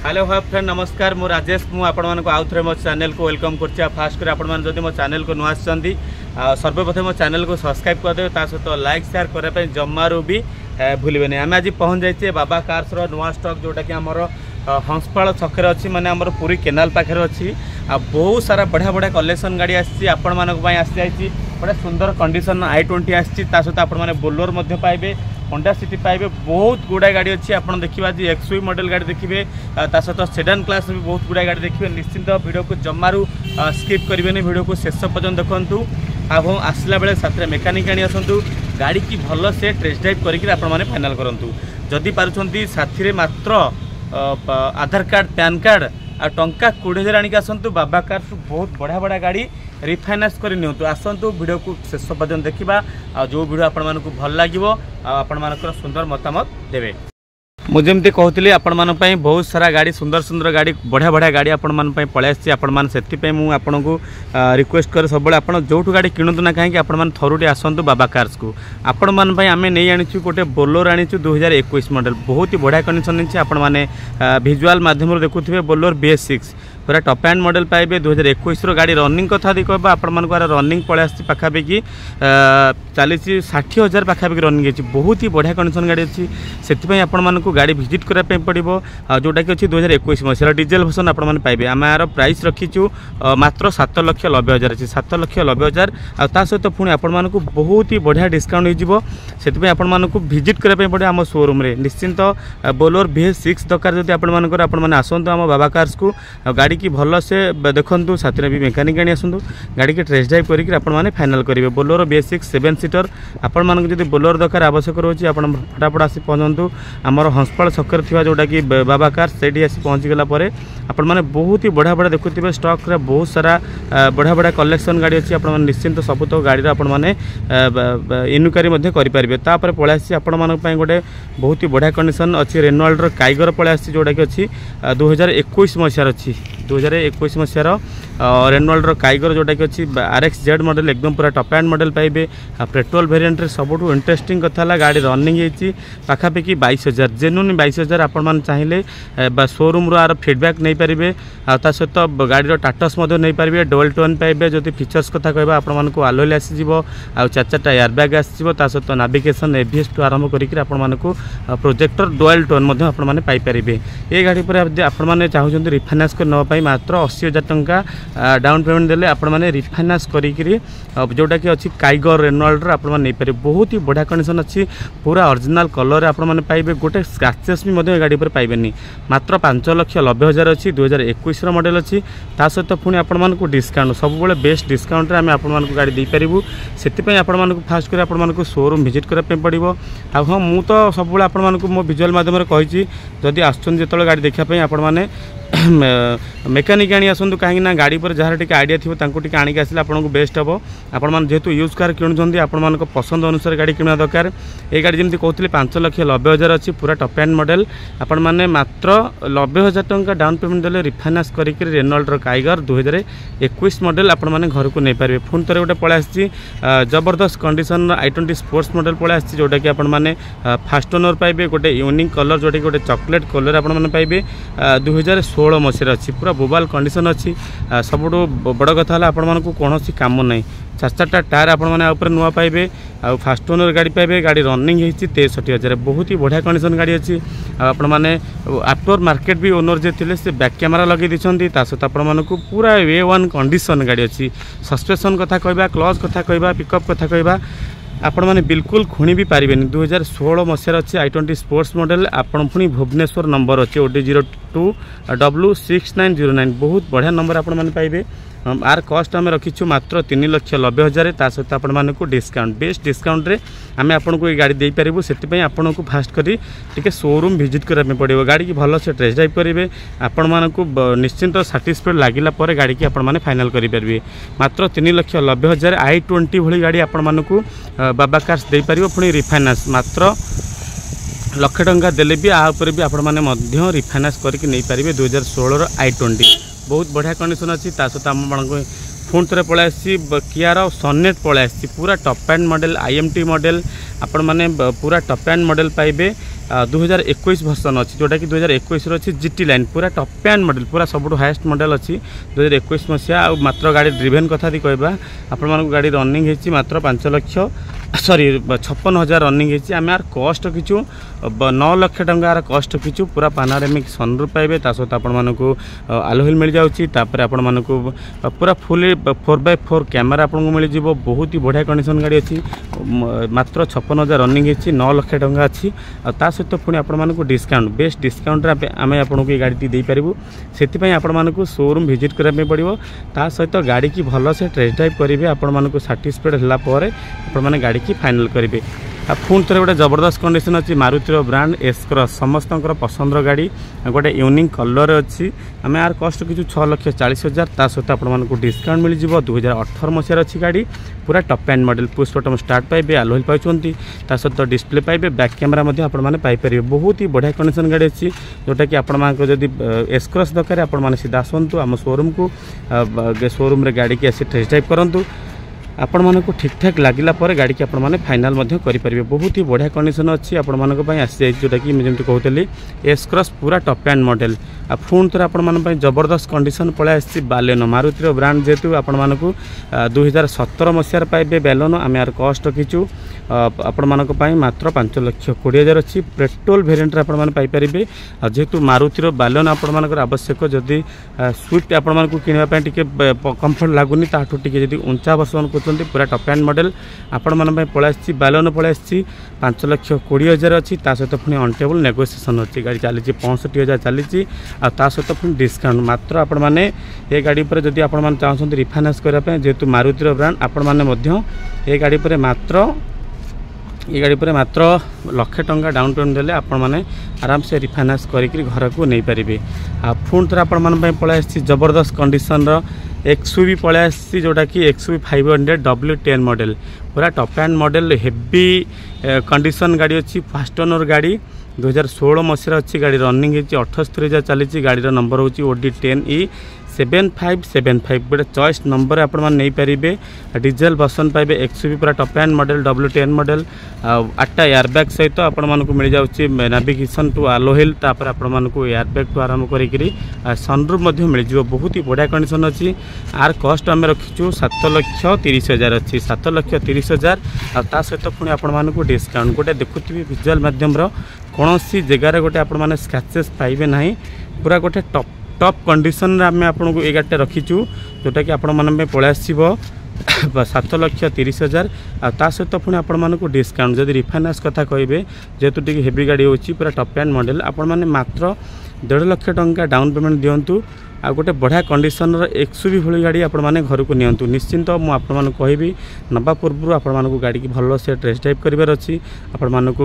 Hello hi friend नमस्कार मु राजेश मु आपण मानको आउ थरे मो चैनल को वेलकम करछि। फास्ट कर आपण मान जदि मो चैनल को नुआ आछंती सर्वप्रथम मो चैनल को सब्सक्राइब कर देबे ता सहित लाइक शेयर करे पे जम्मारू भी भूलिबे नै। आमे आज पहुंच जाइछे बाबा कार्स रो नुआ स्टॉक जोटा कि हमर हंसपाल छकरे अछि माने हमर पूरी केनाल पाखरे अछि। आ बहुत सारा बढ़िया बढ़िया कलेक्शन गाड़ी आछि आपण मानको पई आसी जाइछि। बड़ा सुंदर कंडीशन i20 आछि ता सहित आपण माने बोलेरो मध्ये पाइबे होंडा सिटी पाइबे बहुत गुड़ा गाड़ी अच्छी आप देखिए आज एक्सवी मॉडल गाड़ी देखिए ता सहित सेडान क्लास भी बहुत गुड़ा गाड़ी देखिए। निश्चिंत वीडियो को जमारू स्किप करेंगे वीडियो को शेष पर्यंत देखूँ। आप आसला बेले साथ मेकानिक आनी आसतु गाड़ी की भल से टेस्ट ड्राइव करके फाइनाल करूँ। जदि पार्टी साथी मात्र आधार कार्ड पैन कार्ड आ टंका 20,000 आनिक आसतु बाबा कार्स बहुत बढ़िया बढ़िया गाड़ी रिफाइनान्स कर नियंतु। आसतु वीडियो को शेष पर्यंत देखा जो वीडियो आपण मानकु भल लागिवो आपण मानकर सुंदर मतामत देवे। मुझे कहती आपण मान बहुत सारा गाड़ी सुंदर सुंदर गाड़ी बढ़िया बढ़िया गाड़ी आपण मान पलि आसी आपण मान से मुझे को रिक्वेस्ट करे सब आप जो गाड़ी किणु ना कहीं आपण मान थरुटे आसतु बाबा कार्स को आपण मान आम नहीं आनीचु गोटे बोलेरो आनीचु 2021 मॉडल बहुत ही बढ़िया कंडीशन अच्छी। आपण मैंने विजुअल माध्यम देखुए बोलेरो BS6 पूरा टॉप एंड मॉडल पाइबे 2021 गाड़ी रनिंग कथा दी कहबा आपण मान रनिंग पलि आसी पाखापाखि 40-60 हज़ार पाखापाखि रनिंग अच्छी बहुत ही बढ़िया कंडीशन गाड़ी अच्छी। से आपण मान गाड़ी विजिट करने पड़ो जोटा कि अच्छी 2021 मसीहार डीजेल भर्सन आप पाइबे। आम यार प्राइस रखीचु मात्र 7,90,000 अच्छी 7,90,000 आ सहित पुणी आपण मान बहुत ही बढ़िया डिस्काउंट हो से आपण मान विजिट करने पड़ो आम शोरूम में। निश्चिंत बोलेरो BS6 दरकार जब आप आसतु आम बाबा कार्स को गाड़ी की भल से देखु साथ भी मेकानिक आनी आसतु गाड़ी की टेस्ट ड्राइव करके फाइनाल करेंगे। बोलेरो BS6 7 सीटर आपण मान जब बोलेरो दरकार आवश्यक रोचे आप फटाफट आसी पहुँचतु आमर हंसपाल छकर थी जोटा कि बाबा कार्स से आसी पहुँचीगला आपण मैंने बहुत ही बढ़िया बढ़िया देखुए स्टॉक रे बहुत सारा बढ़िया बढ़िया कलेक्शन गाड़ी अच्छी। आप निश्चिंत सब तो गाड़ी आपने इनक्वारी करेंगे। तापर पलि आसी आपण मान गोटे बहुत ही बढ़िया कंडीशन अच्छी रेनॉल्डर काइगर पलि आसी जोटा कि अच्छी 2021 मसीहार अच्छी 2021 मसीहार रेनॉल्डर काइगर जोटा कि अच्छी RXZ मॉडल एकदम पूरा टॉप एंड मॉडल पाइबे। पेट्रोल वेरिएंट रे सबुठु इंटरेस्टिंग कथा गाड़ी रनिंग होती पाखापाखि 22,000 जेन्युइन 22,000 आपण चाहिए शोरूम रो फीडबैक नहीं पारे ता सहित गाड़ी टाटस नहीं पारे डुअल टोन पाइबे। जो फीचर्स कथा कहबा आपण मानकु आलोय आसीजिवो आ 4-4टा एयरबैग आसीजिवो ता सहित नाविगेशन ABS टू आरंभ करिक आपण मानकु प्रोजेक्टर डुअल टोन मध्ये आपण माने पाई परिबे। ए गाड़ी पर आपण माने चाहुचंती रिफाइनान्स कर नवा पई मात्र 80,000 टंका डाउन पेमेंट देले आपण माने रिफाइनान्स करिकरी जोटा कि अच्छी काइगर रेनॉल्डर आपण माने नै पारे। बहुत ही बढ़िया कंडीशन अच्छी पूरा ओरिजिनल कलर आपण माने पाइबे। गोटे स्क्रैचेस भी मध्ये गाड़ी पर पाइबेनी मात्र 5,90,000 अच्छी 2021 मॉडल अच्छी ता सहित पुणी आपण मानकु डिस्काउंट सब बेले बेस्ट डिस्काउंट रे आमे आपण मानकु गाड़ी दे परिबु। सेति आपण मानकु फास्ट कर आपण मानकु शोरूम विजिट करबे पड़िबो। आ हां मु तो सब बेले आपण मानकु मो विजुअल माध्यम रे कहिछि जदि आछन जेतले गाड़ी देखा पई आपण माने मेकानिक आनी आसतु कहीं गाड़ी पर जहाँ टी आइडिया थी आनिक आसले आपको बेस्ट हम आपण जेहेतु यूज कार किणुंट आपण पसंद अनुसार गाड़ी किणवा दरकार। ये गाड़ी जमी कहते 5,90,000 अच्छी पूरा टॉप एंड मॉडल आपण मैंने मात्र 90,000 टंका डाउन पेमेंट देले रिफाइनान्स करके रेनॉल्डर काइगर 2021 मॉडल आपण मैंने घर को नहीं पारे। पुणी थे गोटे पलि आसी जबरदस्त कंडीशन i20 स्पोर्ट्स मॉडल पलि आसी जोटा कि आपण मैंने फास्ट ओनर पाइबे गोटे यूनिक कलर जोटा कि गोटे चॉकलेट कलर आपण मैंने पाइबे 2016 मसीहार अच्छी पूरा बोबाल कंडीशन अच्छी। सबुठु बड़ कथा आपण मानकु कोनोसी काम नहीं 4-4टा टायर आपण माने ऊपर नुआ पाइबे आ फास्ट ओनर गाड़ी पाइबे। गाड़ी रनिंग होती 63,000 बहुत ही बढ़िया कंडीशन गाड़ी अच्छी। आपण माने आफ्टर मार्केट भी ओनर जे थिले से बैक कैमरा लगे दिछंती ता सहित आपण मानकु पूरा A1 कंडीशन गाड़ी अच्छी। सस्पेंशन कथा कहबा क्लच कथा कहबा पिकअप कथा कहबा आपण माने बिल्कुल खुणी भी पारिबेनी। 2016 मसीहार अच्छी i20 स्पोर्ट्स मॉडल आपण पुणी भुवनेश्वर नंबर अच्छे OD02 W6909 बहुत बढ़िया नंबर आपण माने पाइबे। आर कॉस्ट आम रखीचु मात्र 3,90,000 ता सहित आपण मानकु डिस्काउंट बेस्ट डिस्काउंट रे आमे आपण को ये गाड़ी दे पारिबु। सेति पई आपण को फास्ट करी टिके शोरूम विजिट करबे पड़िबो गाड़ी की भलो से टेस्ट ड्राइव करेंगे। आपण मानकु निश्चिंत सैटिस्फाइड लागिला परे गाड़ी की आपण माने फाइनल करि परबे। मात्र 3,90,000 i20 भली गाड़ी आपण मानकु बाबा कार्स दे पारिबो। पुणी रिफाइनान्स मात्र 1,00,000 टंका देले भी आ ऊपर भी आपण माने मध्य रिफाइनान्स करके नहीं पारिबे। 2016 i20 बहुत बढ़िया कंडीशन अच्छी ता सहित आम पुणी थे पलि आसी कियार सनेट पलि आसी पूरा top end model IMT model आपण माने पूरा टॉप एंड मॉडल पाइबे। 2021 भर्सन अच्छी जोटा कि 2021 अच्छी जीटी लाइन पूरा टॉप एंड मॉडल पूरा सब हाईएस्ट मॉडल अच्छी 2021 मसीहा मात्र गाड़ी ड्रिवेन कथा कहवा आपण गाड़ी रनिंग होती मात्र 5 लाख सॉरी 56,000 रनिंग होती आम यार कस्ट रखीचु 9 लाख टंकार कस्ट रखीचु पूरा पानारेमिक सनरूफ पाइबे सहित आपको आलोहिल मिल जाऊँगी आपण मानक पूरा फुली 4x4 कैमेरा आपको मिल जाव बहुत ही बढ़िया कंडीशन गाड़ी अच्छी मात्र 56,000 रनिंग होती 9 लाख टंका अच्छी सहित पुणी आपको डिस्काउंट बेस्ट डिस्काउंट आम आपको ये गाड़ी दे पारूँ से आपको शोरूम विजिट कराया पड़ो सहित गाड़ी की भलसे टेस्ट ड्राइव करेंगे आपको साटिस्फाइड होगापर आपने गाड़ी की फाइनल करेंगे पुणी थे गोटे जबरदस्त कंडीशन अच्छी मारुतिर ब्रांड एस क्रॉस समस्त पसंदर गाड़ी गोटे यूनिक कलर अच्छी आम यार कस्ट किछु 6,40,000 सहित आपको डिस्काउंट मिल जाव 2018 मसीहार अच्छी गाड़ी पूरा top end model push button start पाइबे आलोहिल पाँच सहित डिस्प्ले पाइबे बैक कैमेरा आपने बहुत ही बढ़िया कंडीशन गाड़ी अच्छी जोटा कि आपको जब एस क्रॉस दरकार आपने सीधा आसतु आम शोरूम को शोरूम रे गाड़ी की आसी टेस्ट ड्राइव करूँ आपण मानक ठीक ठाक लगिला पर गाड़ी की आपण माने फाइनल मध्य करि परिबे बहुत ही बढ़िया कंडीशन अच्छी आपण मानक पई आसी जाय जोटा कि जेमति कहतली एस क्रॉस पूरा टॉप एंड मॉडल पुणी थे आपण माने पई जबरदस्त कंडीशन पळे आसी बालेनो मारुतिर ब्रांड जेतु आपण मानक 2017 मसीहार पाइबे बालेनो आम यार कस्ट रखीचु आपण मानक पई मात्र 5,20,000 अच्छी पेट्रोल वेरिएंट रे आपण माने पाई परिबे जेतु मारुतिर बालेनो आपण मानकर आवश्यक जदि स्विफ्ट आपण मानक किनबा पई टिके कंफर्ट लागुनी ताठु टिके जदि ऊंचा वर्सन पूरा टॉप एंड मॉडल आपण मन पळासी बालन पळासी 5,20,000 अच्छी सहित पुणी ऑनटेबल नेगोशिएशन अच्छी गाड़ी चली 65,000 चली सहित पुणी डिस्काउंट मात्र आपण मैंने ये गाड़ी पर जदि आपण मैंने चाहते रिफाइनान्स करने जेहेतु मारुतिर ब्रांड आपण मैंने ये गाड़ी पर मात्र ये गाड़ी पर मात्र लक्षे टंका डाउन पेमेंट देले आपण माने आराम से रिफाइनान्स करिक घर को नहीं पारिबे पुणी थे आपण मन पळासी जबरदस्त कंडीशन रो एक्सयूवी पळासी जोटा कि एक्सयूवी 500 W10 मॉडल पूरा top end model heavy condition गाड़ी अच्छी फास्ट ओनर गाड़ी 2016 मसीहार अच्छी गाड़ी रनिंग होती 78,000 चली गाड़ी नंबर होची OD10E 7575 गोटे चॉइस नंबर आपण मैंने नहीं पारे डीजेल वर्सन पाइबे एक्सयूवी पूरा top end model W10 model 8टा एयरबैग सहित आपण मानक मिल जाउची नेविगेशन टू आलोहिल तापर आपण मानक एयरबैग टू आरंभ करिकरी सनरूफ मध्य मिल जिवो बहुत ही बढ़िया कंडीशन अच्छी आर कस्ट आम रखीचु 7,30,000 अच्छी 7,30,000 सहित पुणी आपण मानक डिस्काउंट गोटे देखुथिबे विजुअल माध्यम कौन सी जगार गोटे आपण माने स्क्रैचेस पाइबे नहीं पूरा गोटे टॉप कंडीशन आम आपको ये गाड़ी रखीचु जोटा कि आपण मन पळै आसीबो 7,30,000 सहित पुणी आपण मानक डिस्काउंट जदि रिफाइनान्स कथा कहे जेहेतु टी हेवी गाड़ी होची पूरा टॉप एंड मॉडल आपण माने मात्र 1.5 लाख टंका डाउन पेमेंट दिंतु आ गोटे बढ़िया कंडीशन एक्सयूवी भली गाड़ी आपण माने घर को नियंतु निश्चिंत मु आपण माने कहबी नबा पूर्व आपण मानक गाड़ी की भल से टेस्ट ड्राइव करिवार अछि आपण मानक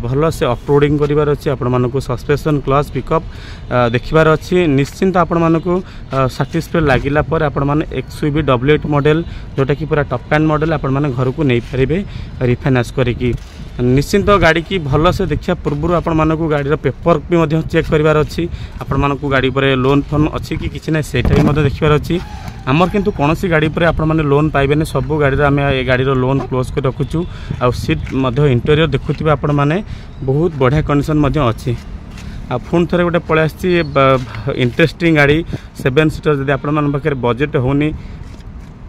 भल से ऑफरोडिंग करिवार अछि आपण मानक सस्पेंशन क्लच पिकअप देखिबार अछि निश्चिंत आपण मानक सैटिस्फाइड लागिला पर आपण माने एक्सयूवी W8 मॉडल जोटा कि पूरा टॉप एंड मॉडल आपण माने घर को नहीं पारिबे रिफाइनान्स करिकी निश्चिंत गाड़ी की भल से देखा पूर्व आपण मानक गाड़ी पेपर भी चेक करिवार अछि आपण मानक गाड़ी पर लोन फोन अच्छी कि किसी ना सेटा भी देखिबार अछि आमर किंतु कौन सी गाड़ी पर आपण माने लोन पाइबे सब गाड़ी आम ये गाड़ी लोन क्लोज कर रखुचु आ सीट इंटेरियर देखुथिबे आपण माने बहुत बढ़िया कंडीशन अच्छी पुणी थे गोटे पळै आछि इंटरेस्टिंग गाड़ी 7 सीटर जदि आपण मान पाखे बजेट होनी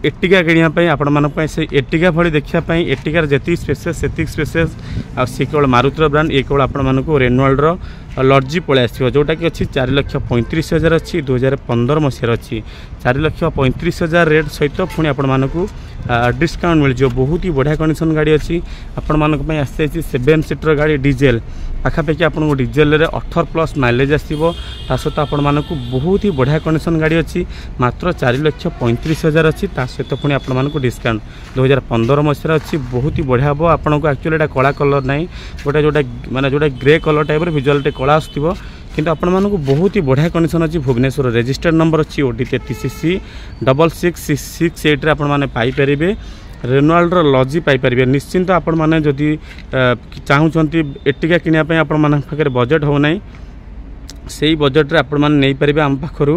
एर्टिगा किणापी आपण से एर्टिगा भली देखापी एर्टिगार जी स्पेसेस से स्पेसेस सी केवल मारुतिर ब्रांड ये केवल आपण मानक रेनॉल्डर लॉर्जी पळै आसिबो जोटा कि अच्छी 4,35,000 अच्छी 2015 मसीहार अच्छी 4,35,000 रेट सहित पुणी आपण मानक डिस्काउंट मिल जाए बहुत ही बढ़िया कंडीशन गाड़ी अच्छी आपण मानक आसी 7 सीटर गाड़ी डीजेल पाखापाखि आपको डीजेल 18+ माइलेज आसो सहित आपण मानक बहुत ही बढ़िया कंडीशन गाड़ी अच्छी मात्र 4,35,000 अच्छी सहित पुणी आपण मानक डिस्काउंट 2015 मसीहार अच्छी बहुत ही बढ़िया हम आपको एक्चुअली कला कलर ना गोटे जोटा माने जोटा ग्रे कलर टाइप विजुअल कला आसो किंतु आपण मानक बहुत ही बढ़िया कंडीशन अच्छी भुवनेश्वर रजिस्टर्ड नंबर अच्छी OD33CC 6668 आपण माने पाई परिबे रेनॉल्डर लॉजी पाई परिबे निश्चिंत आपण माने जदि चाहूचंती एर्टिगा किनिया आपण माने पाखरे बजेट हो नै सेही बजेट रे आपण माने नै परिबे हम पाखरु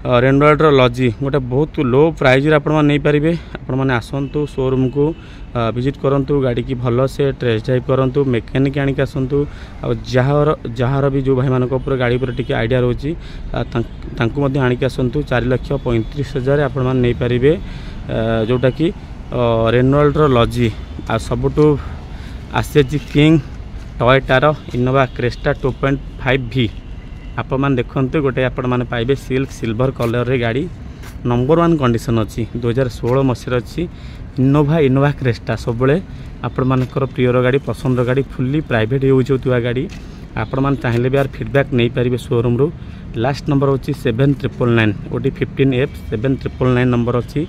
रेनॉल्डर लॉजी गोटे बहुत लो प्राइस नहीं पारे आपण आसतु शोरूम को विजिट करूँ गाड़ी की भल से टेस्ट ड्राइव करूँ मेकानिक आनिक आसतु जार भी जो भाई मान गाड़ी पर टी आइडिया रोचे आनिक आसतु 4,35,000 आपण नहीं पारे जोटा कि रेनॉल्डर लॉजी आ सबुठू आसी किंग टोयोटार इनोवा क्रेस्टा 2.5V आपण मैंने देखते गोटे आपण मैंने पाइबे सिल्क सिल्वर कलर रे गाड़ी नंबर 1 कंडीशन अच्छी 2016 मसीह अच्छी इनोवा क्रेस्टा सब आपण मानकर प्रियर गाड़ी पसंद गाड़ी फुल्ली प्राइवेट यूज होता गाड़ी आपण मैंने चाहिए भी यार फीडबैक नहीं पारे शोरूम रू लास्ट नंबर अच्छी 7999 ओडी 15F 7999 नंबर अच्छी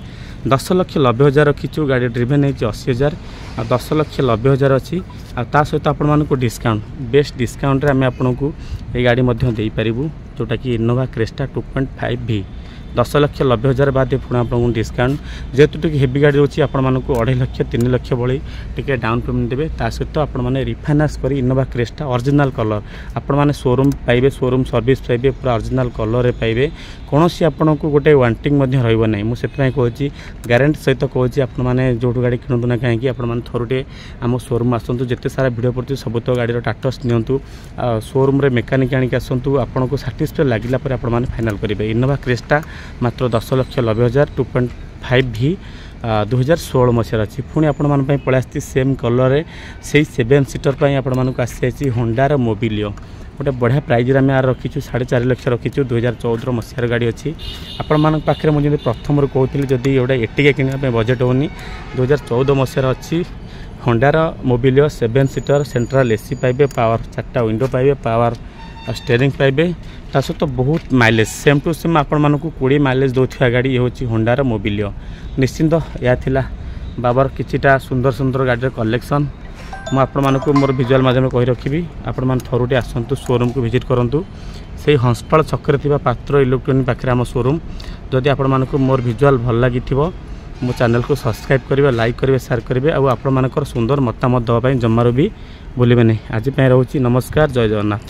10,90,000 रखीचु गाड़ी ड्रिवेन है 80,000 आ 10,90,000 अच्छी आ सहित आपण मानक डिस्काउंट बेस्ट डिस्काउंट आम आपन को ये गाड़ी दे पारू जोटा कि इनोवा क्रेस्टा 2.5V 10,90,000 बाद पुणे आपको डिस्काउंट जेहेतु टी हेवी गाड़ी रोचे आपण 2.5 लाख 3 लाख भली टी डाउन पेमेंट देवे सहित आपण मैंने रिफाइनान्स कर इनोवा क्रेस्टा ओरिजिनल कलर आपण मैंने शोरूम पाइबे शोरूम सर्विस पाइबे पूरा ओरिजिनल कलर पाइबे कौन सी आपन को गोटे वांटिंग रही मुझे कहूँ ग्यारंटी सहित कहूँ आपने जो गाड़ी किणु ना कहीं आपने थोड़े आम शोरूम आसतु जिते सारा भिड पड़ती सब तो गाड़ी टाटस नियंतु शोरूम रे मेकानिक आनिक आसतु आपन को साटिस्फाई लगिला आपने फाइनाल करेंगे इनोवा क्रेस्टा मात्र 10,90,000 2.5V 2016 मसीह अच्छी पुणी आपण पलि आसी सेम कलर से 7 सीटर आपण आसी होंडार मोबिलियो गोटे बढ़िया प्राइज आम यार रखीचु 4.5 लाख रखीचु 2014 मसीहार गाड़ी अच्छी आपण पाखे मुझे प्रथम कहती जदि गोटे एटिके किणा बजेट होनी 2014 मसीहार अच्छी होंडार मोबिलियो 7 सीटर सेंट्रल एसी पाइबे पावर 4टा विंडो पाइबे पावर स्टेयरिंग पाइबे सहित बहुत माइलेज सेम टू सेम आपण मानक 20 माइलेज दौथा गाड़ी ये हूँ होंडार मोबिलियो निश्चिंत या थिला बाबर किछिटा सुंदर सुंदर गाड़ी कलेक्शन मुझे आपण मानक मोर विजुअल माध्यम कही रखी आपण मैंने थोड़े आसतु शोरूम को विजिट करूँ से हंसपाल छकरे पात्र इलेक्ट्रोनिक पाखे आम शोरूम जदि आपण मानक मोर विजुअल भल लगी मो चैनल को सब्सक्राइब करेंगे लाइक करेंगे शेयर करेंगे और आपण मानकर सुंदर मतामत देवाई जमार भी भूलें नहीं आज रोचे नमस्कार जय जगन्नाथ।